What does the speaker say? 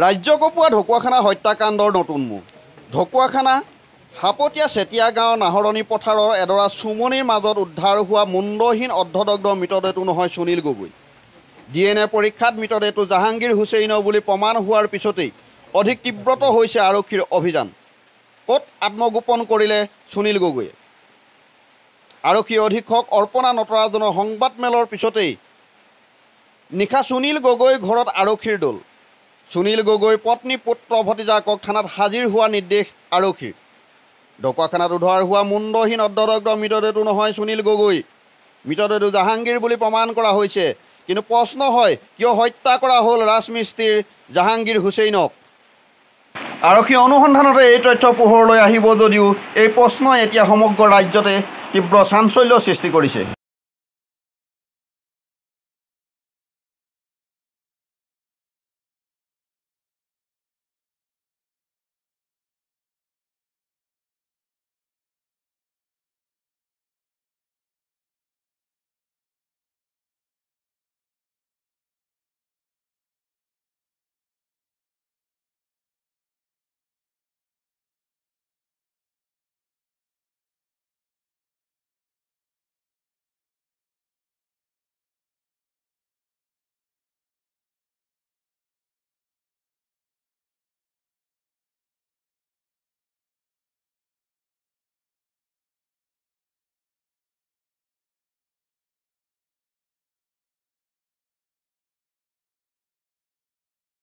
ৰাজ্য কঁপোৱা ঢকুৱাখানা হত্যাকাণ্ডৰ নতুন মুখ। ঢকুৱাখানা হাপতীয়া চেতিয়া গাঁৱৰ নাহৰণি পথাৰৰ এডৰা চুমনিৰ মাজত উদ্ধাৰ হোৱা মুণ্ডহীন অৰ্ধদগ্ধ মৃতদেহটো নহয় সুনীল গগৈ। DNA পৰীক্ষাত মৃতদেহটো জাহাংগীৰ হুছেইনৰ বুলি প্ৰমাণ হোৱাৰ পিছতেই অধিক তীব্ৰত হৈছে আৰক্ষীৰ অভিযান। ক'ত আত্মগোপন কৰিলে সুনীল গগৈয়ে? আৰক্ষী অধীক্ষক অৰ্পণা নটৰাজনৰ সংবাদমেলৰ পিছতেই নিশা সুনীল গগৈ ঘৰত আৰক্ষীৰ দল। সুনীল গগৈ পত্নী পুত্ৰ ভতিজাকক থানাত হাজিৰ হোৱা নিৰ্দেশ আৰক্ষীৰ। ঢকুৱাখানাত উদ্ধাৰ হোৱা মুণ্ডহীন অৰ্ধদগ্ধ মৃতদেহটো নহয় সুনীল গগৈ। মৃতদেহটো জাহাংগীৰ বুলি প্ৰমাণ কৰা হৈছে। কিন্তু প্ৰশ্ন হয়, কিয় হত্যা কৰা হ'ল ৰাজমিস্ত্ৰীৰ জাহাংগীৰ হুছেইনক? আৰক্ষী অনুসন্ধানতে এই তথ্য পোহৰলৈ আহিব যদিও এই প্ৰশ্নই এতিয়া সমগ্ৰ ৰাজ্যতে তীব্ৰ চাঞ্চল্যৰ সৃষ্টি কৰিছে।